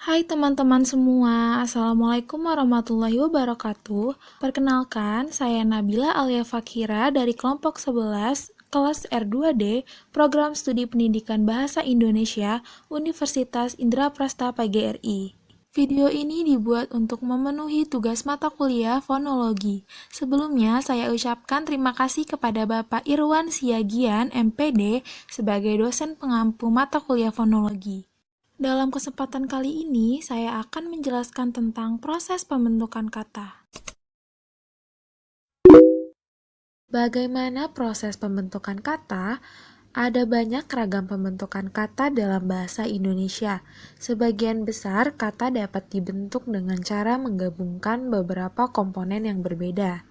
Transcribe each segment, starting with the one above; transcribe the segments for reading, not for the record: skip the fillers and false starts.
Hai teman-teman semua, Assalamualaikum warahmatullahi wabarakatuh. Perkenalkan, saya Nabila Alia Fakira dari kelompok 11, kelas R2D, Program Studi Pendidikan Bahasa Indonesia, Universitas Indraprasta PGRI. Video ini dibuat untuk memenuhi tugas mata kuliah fonologi. Sebelumnya, saya ucapkan terima kasih kepada Bapak Irwan Siagian, MPD, sebagai dosen pengampu mata kuliah fonologi. Dalam kesempatan kali ini, saya akan menjelaskan tentang proses pembentukan kata. Bagaimana proses pembentukan kata? Ada banyak ragam pembentukan kata dalam bahasa Indonesia. Sebagian besar kata dapat dibentuk dengan cara menggabungkan beberapa komponen yang berbeda.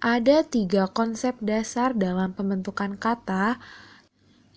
Ada 3 konsep dasar dalam pembentukan kata.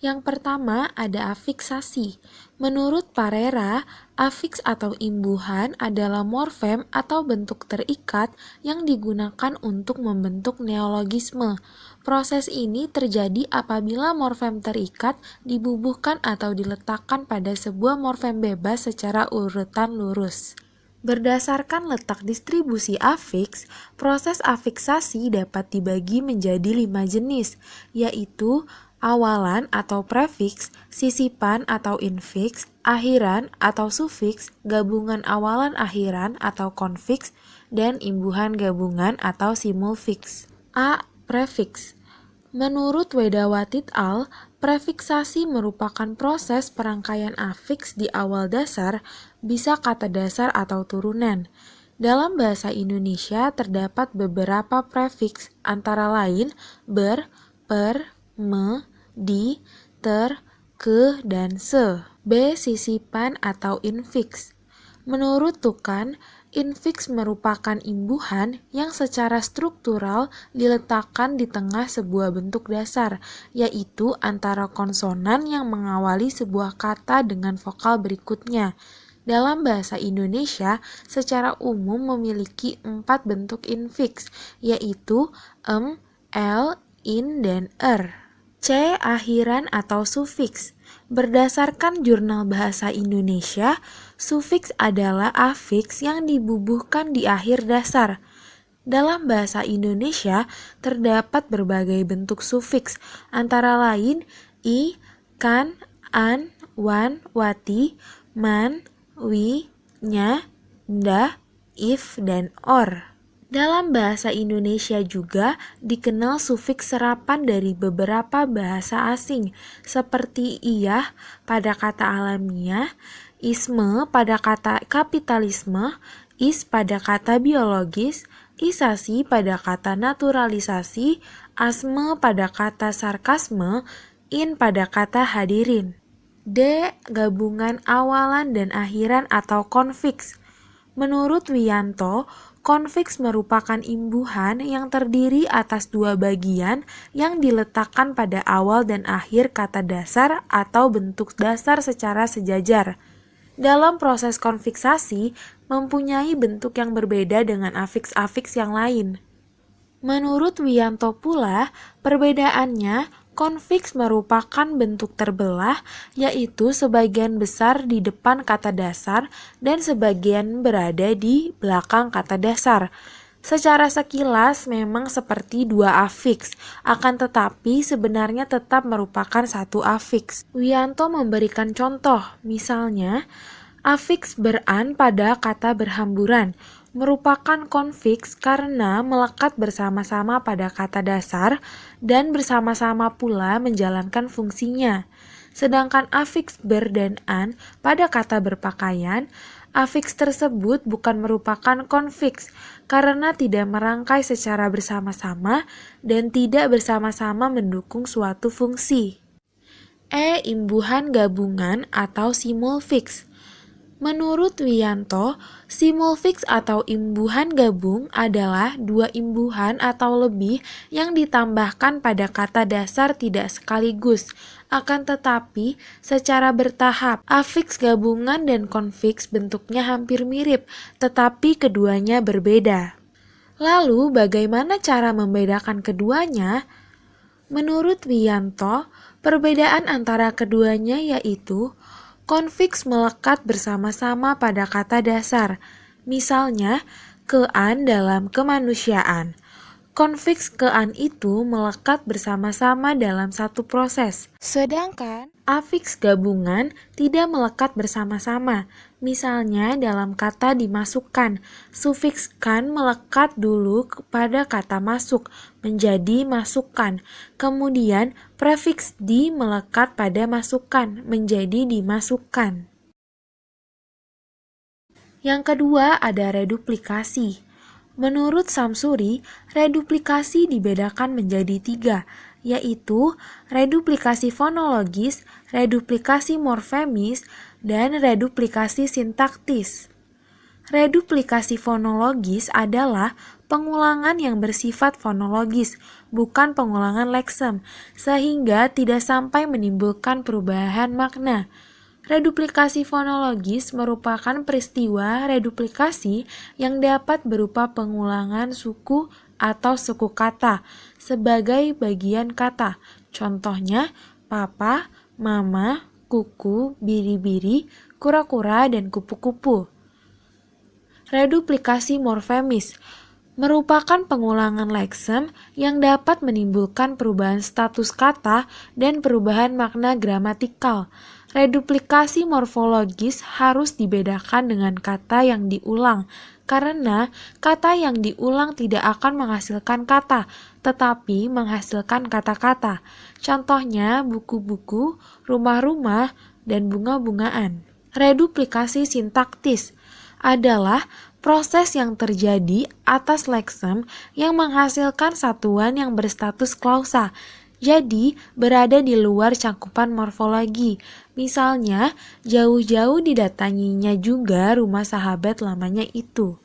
Yang pertama ada afiksasi. Menurut Parera, afiks atau imbuhan adalah morfem atau bentuk terikat yang digunakan untuk membentuk neologisme. Proses ini terjadi apabila morfem terikat dibubuhkan atau diletakkan pada sebuah morfem bebas secara urutan lurus. Berdasarkan letak distribusi afiks, proses afiksasi dapat dibagi menjadi 5 jenis, yaitu awalan atau prefiks, sisipan atau infiks, akhiran atau sufiks, gabungan awalan akhiran atau konfiks, dan imbuhan gabungan atau simulfiks. A. Prefiks. Menurut Wedawati et al., prefiksasi merupakan proses perangkaian afiks di awal dasar, bisa kata dasar atau turunan. Dalam bahasa Indonesia terdapat beberapa prefiks, antara lain ber, per, me, di, ter, ke, dan se. B. Sisipan atau infiks. Menurut Tukan, infiks merupakan imbuhan yang secara struktural diletakkan di tengah sebuah bentuk dasar, yaitu antara konsonan yang mengawali sebuah kata dengan vokal berikutnya. Dalam bahasa Indonesia, secara umum memiliki 4 bentuk infiks, yaitu l, in, dan C. Akhiran atau sufiks. Berdasarkan Jurnal Bahasa Indonesia, sufiks adalah afiks yang dibubuhkan di akhir dasar. Dalam bahasa Indonesia, terdapat berbagai bentuk sufiks, antara lain i, kan, an, wan, wati, man, wi, nya, ndah, if, dan or. Dalam bahasa Indonesia juga dikenal sufiks serapan dari beberapa bahasa asing, seperti iyah pada kata alamiah, isme pada kata kapitalisme, is pada kata biologis, isasi pada kata naturalisasi, asme pada kata sarkasme, in pada kata hadirin. D. Gabungan awalan dan akhiran atau konfiks. Menurut Wiyanto, konfiks merupakan imbuhan yang terdiri atas 2 bagian yang diletakkan pada awal dan akhir kata dasar atau bentuk dasar secara sejajar. Dalam proses konfiksasi, mempunyai bentuk yang berbeda dengan afiks-afiks yang lain. Menurut Wiyanto pula, perbedaannya, konfiks merupakan bentuk terbelah, yaitu sebagian besar di depan kata dasar dan sebagian berada di belakang kata dasar. Secara sekilas memang seperti 2 afiks, akan tetapi sebenarnya tetap merupakan 1 afiks. Wiyanto memberikan contoh, misalnya, afiks beran pada kata berhamburan merupakan konfiks karena melekat bersama-sama pada kata dasar dan bersama-sama pula menjalankan fungsinya. Sedangkan afiks ber dan an pada kata berpakaian, afiks tersebut bukan merupakan konfiks karena tidak merangkai secara bersama-sama dan tidak bersama-sama mendukung suatu fungsi. E. Imbuhan gabungan atau simulfiks. Menurut Wiyanto, simulfiks atau imbuhan gabung adalah 2 imbuhan atau lebih yang ditambahkan pada kata dasar tidak sekaligus, akan tetapi secara bertahap. Afiks gabungan dan konfiks bentuknya hampir mirip, tetapi keduanya berbeda. Lalu, bagaimana cara membedakan keduanya? Menurut Wiyanto, perbedaan antara keduanya yaitu Konfiks melekat bersama-sama pada kata dasar. Misalnya, kean dalam kemanusiaan. Konfiks kean itu melekat bersama-sama dalam satu proses. Sedangkan afiks gabungan tidak melekat bersama-sama. Misalnya dalam kata dimasukkan, sufiks kan melekat dulu kepada kata masuk, menjadi masukkan. Kemudian prefiks di melekat pada masukkan, menjadi dimasukkan. Yang kedua ada reduplikasi. Menurut Samsuri, reduplikasi dibedakan menjadi 3, yaitu reduplikasi fonologis, reduplikasi morfemis, dan reduplikasi sintaktis. Reduplikasi fonologis adalah pengulangan yang bersifat fonologis, bukan pengulangan leksem, sehingga tidak sampai menimbulkan perubahan makna. Reduplikasi fonologis merupakan peristiwa reduplikasi yang dapat berupa pengulangan suku atau suku kata sebagai bagian kata. Contohnya, papa, mama, kuku, biri-biri, kura-kura, dan kupu-kupu. Reduplikasi morfemis merupakan pengulangan leksem yang dapat menimbulkan perubahan status kata dan perubahan makna gramatikal. Reduplikasi morfologis harus dibedakan dengan kata yang diulang, karena kata yang diulang tidak akan menghasilkan kata, tetapi menghasilkan kata-kata. Contohnya buku-buku, rumah-rumah, dan bunga-bungaan. Reduplikasi sintaktis adalah proses yang terjadi atas leksem yang menghasilkan satuan yang berstatus klausa, jadi berada di luar cakupan morfologi. Misalnya, jauh-jauh didatanginya juga rumah sahabat lamanya itu.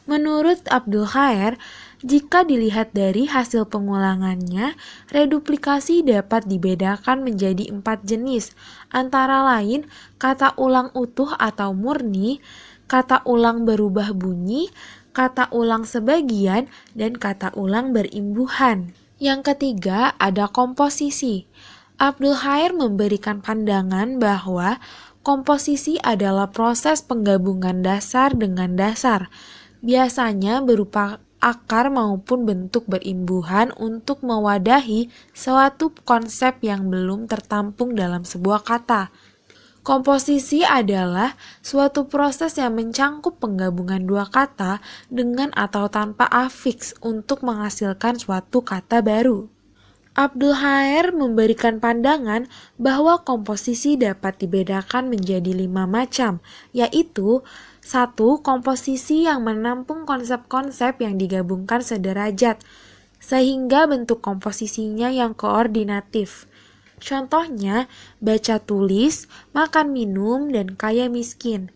Menurut Abdul Khair, jika dilihat dari hasil pengulangannya, reduplikasi dapat dibedakan menjadi 4 jenis, antara lain kata ulang utuh atau murni, kata ulang berubah bunyi, kata ulang sebagian, dan kata ulang berimbuhan. Yang ketiga ada komposisi. Abdul Khair memberikan pandangan bahwa komposisi adalah proses penggabungan dasar dengan dasar, biasanya berupa akar maupun bentuk berimbuhan untuk mewadahi suatu konsep yang belum tertampung dalam sebuah kata. Komposisi adalah suatu proses yang mencangkup penggabungan dua kata dengan atau tanpa afiks untuk menghasilkan suatu kata baru. Abdul Khair memberikan pandangan bahwa komposisi dapat dibedakan menjadi 5 macam, yaitu 1. Komposisi yang menampung konsep-konsep yang digabungkan sederajat, sehingga bentuk komposisinya yang koordinatif. Contohnya, baca tulis, makan minum, dan kaya miskin.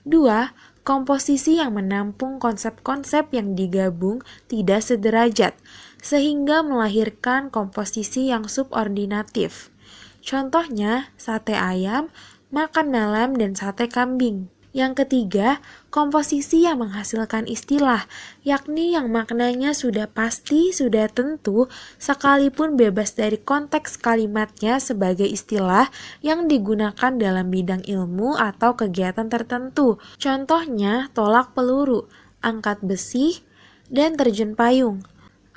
2. Komposisi yang menampung konsep-konsep yang digabung tidak sederajat, sehingga melahirkan komposisi yang subordinatif. Contohnya, sate ayam, makan malam, dan sate kambing. Yang ketiga, komposisi yang menghasilkan istilah, yakni yang maknanya sudah pasti, sudah tentu, sekalipun bebas dari konteks kalimatnya sebagai istilah yang digunakan dalam bidang ilmu atau kegiatan tertentu. Contohnya, tolak peluru, angkat besi, dan terjun payung.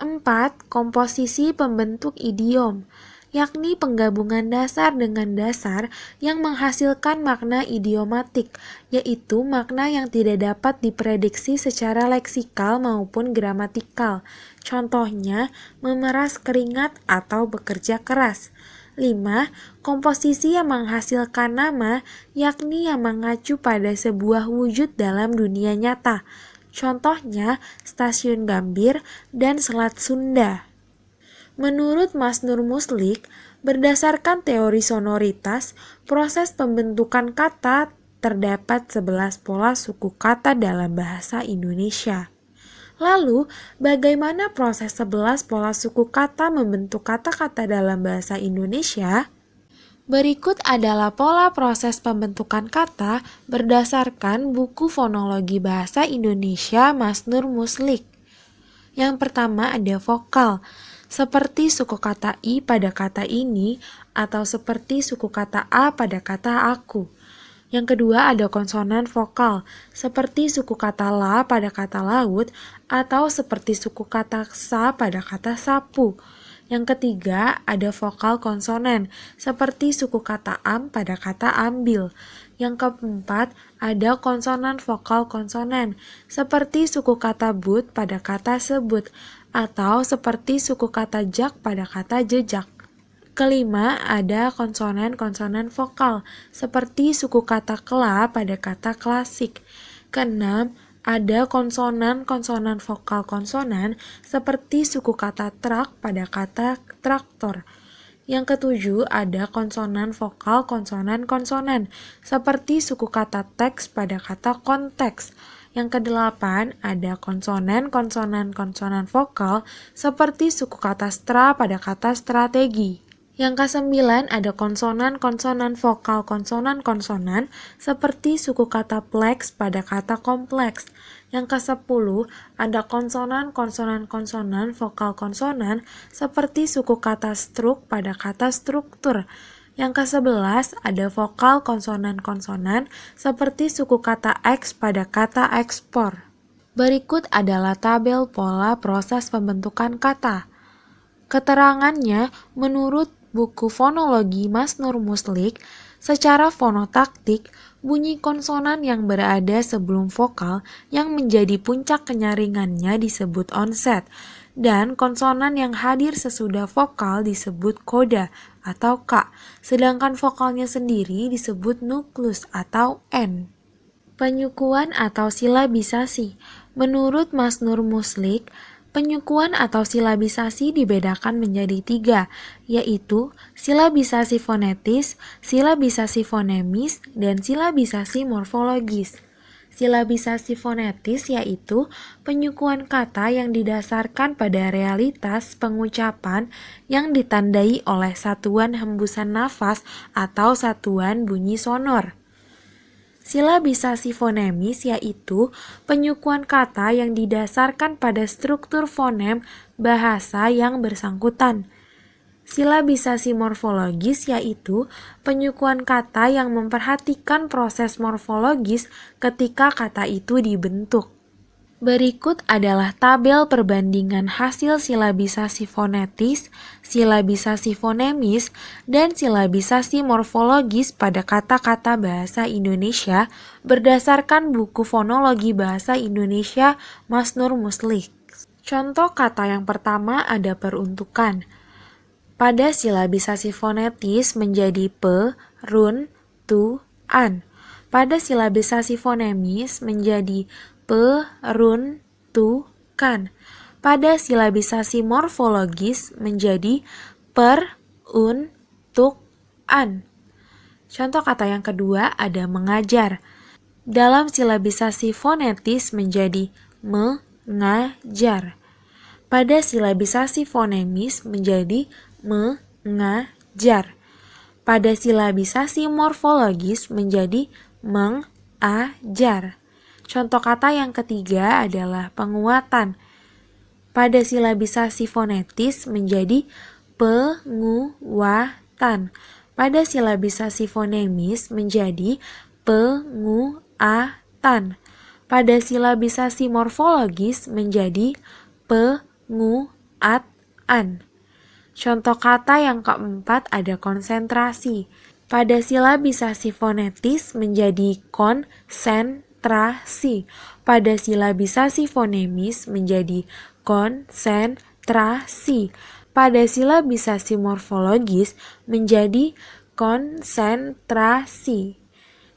4. Komposisi pembentuk idiom, yakni penggabungan dasar dengan dasar yang menghasilkan makna idiomatik, yaitu makna yang tidak dapat diprediksi secara leksikal maupun gramatikal. Contohnya, memeras keringat atau bekerja keras. 5. Komposisi yang menghasilkan nama, yakni yang mengacu pada sebuah wujud dalam dunia nyata. Contohnya, Stasiun Gambir dan Selat Sunda. Menurut Masnur Muslik, berdasarkan teori sonoritas, proses pembentukan kata terdapat 11 pola suku kata dalam bahasa Indonesia. Lalu, bagaimana proses 11 pola suku kata membentuk kata-kata dalam bahasa Indonesia? Berikut adalah pola proses pembentukan kata berdasarkan buku Fonologi Bahasa Indonesia Masnur Muslik. Yang pertama ada vokal, seperti suku kata i pada kata ini atau seperti suku kata a pada kata aku. Yang kedua ada konsonan vokal, seperti suku kata la pada kata laut atau seperti suku kata sa pada kata sapu. Yang ketiga ada vokal konsonan, seperti suku kata am pada kata ambil. Yang keempat ada konsonan vokal konsonan, seperti suku kata but pada kata sebut, atau seperti suku kata jak pada kata jejak. Kelima, ada konsonan-konsonan vokal, seperti suku kata kela pada kata klasik. Keenam, ada konsonan-konsonan vokal konsonan, seperti suku kata trak pada kata traktor. Yang ketujuh, ada konsonan vokal konsonan-konsonan, seperti suku kata teks pada kata konteks. Yang kedelapan, ada konsonan-konsonan vokal, seperti suku kata stra pada kata strategi. Yang kesembilan ada konsonan-konsonan vokal konsonan-konsonan seperti suku kata pleks pada kata kompleks. Yang kesepuluh ada konsonan-konsonan vokal konsonan seperti suku kata struk pada kata struktur. Yang kesebelas ada vokal konsonan-konsonan seperti suku kata X pada kata ekspor. Berikut adalah tabel pola proses pembentukan kata. Keterangannya, menurut buku fonologi Mas Nur Muslik, secara fonotaktik, bunyi konsonan yang berada sebelum vokal yang menjadi puncak kenyaringannya disebut onset, dan konsonan yang hadir sesudah vokal disebut koda atau K, sedangkan vokalnya sendiri disebut nuklus atau N. Penyukuan atau silabisasi. Menurut Mas Nur Muslik, penyukuan atau silabisasi dibedakan menjadi 3, yaitu silabisasi fonetis, silabisasi fonemis, dan silabisasi morfologis. Silabisasi fonetis yaitu penyukuan kata yang didasarkan pada realitas pengucapan yang ditandai oleh satuan hembusan nafas atau satuan bunyi sonor. Silabisasi fonemis yaitu penyukuan kata yang didasarkan pada struktur fonem bahasa yang bersangkutan. Silabisasi morfologis yaitu penyukuan kata yang memperhatikan proses morfologis ketika kata itu dibentuk. Berikut adalah tabel perbandingan hasil silabisasi fonetis, silabisasi fonemis, dan silabisasi morfologis pada kata-kata bahasa Indonesia berdasarkan buku fonologi bahasa Indonesia Mas Nur Muslik. Contoh kata yang pertama ada peruntukan. Pada silabisasi fonetis menjadi pe, run, tu, an. Pada silabisasi fonemis menjadi pe, run, tu, kan. Pada silabisasi morfologis menjadi per, un, tuk, an. Contoh kata yang kedua ada mengajar. Dalam silabisasi fonetis menjadi mengajar. Pada silabisasi fonemis menjadi mengajar. Pada silabisasi morfologis menjadi mengajar. Contoh kata yang ketiga adalah penguatan. Pada silabisasi fonetis menjadi penguatan. Pada silabisasi fonemis menjadi penguatan. Pada silabisasi morfologis menjadi penguatan. Contoh kata yang keempat ada konsentrasi. Pada silabisasi fonetis menjadi konsentrasi. Pada silabisasi fonemis menjadi konsentrasi. Pada silabisasi morfologis menjadi konsentrasi.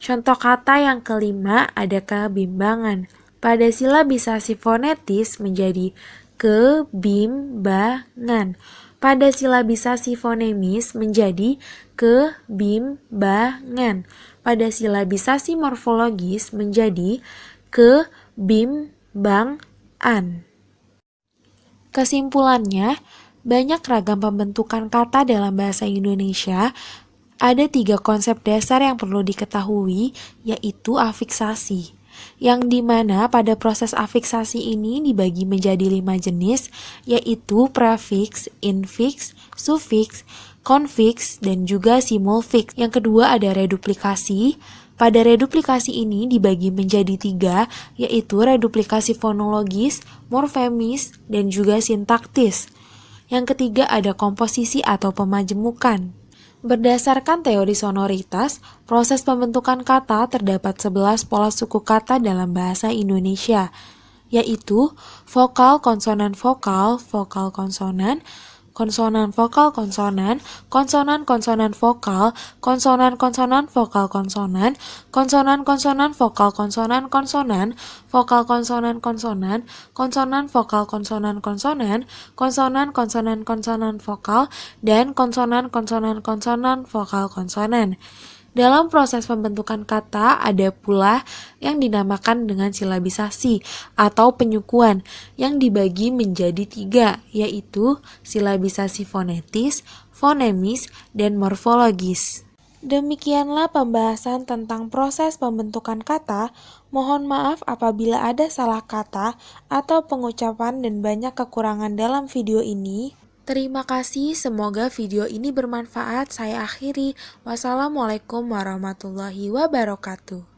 Contoh kata yang kelima ada kebimbangan. Pada silabisasi fonetis menjadi kebimbangan. Pada silabisasi fonemis menjadi kebimbangan. Pada silabisasi morfologis menjadi kebimbangan. Kesimpulannya, banyak ragam pembentukan kata dalam bahasa Indonesia. Ada 3 konsep dasar yang perlu diketahui, yaitu afiksasi. Yang dimana pada proses afiksasi ini dibagi menjadi 5 jenis, yaitu prefiks, infiks, sufiks, konfiks, dan juga simulfiks. Yang kedua ada reduplikasi. Pada reduplikasi ini dibagi menjadi 3, yaitu reduplikasi fonologis, morfemis, dan juga sintaktis. Yang ketiga ada komposisi atau pemajemukan. Berdasarkan teori sonoritas, proses pembentukan kata terdapat 11 pola suku kata dalam bahasa Indonesia, yaitu vokal konsonan vokal, vokal konsonan, konsonan vokal konsonan, konsonan konsonan vokal, konsonan konsonan vokal konsonan, konsonan konsonan vokal konsonan konsonan, vokal konsonan konsonan, konsonan vokal konsonan konsonan, konsonan konsonan konsonan vokal, dan konsonan konsonan konsonan vokal konsonan. Dalam proses pembentukan kata ada pula yang dinamakan dengan silabisasi atau penyukuan yang dibagi menjadi 3, yaitu silabisasi fonetis, fonemis, dan morfologis. Demikianlah pembahasan tentang proses pembentukan kata. Mohon maaf apabila ada salah kata atau pengucapan dan banyak kekurangan dalam video ini. Terima kasih, semoga video ini bermanfaat. Saya akhiri. Wassalamualaikum warahmatullahi wabarakatuh.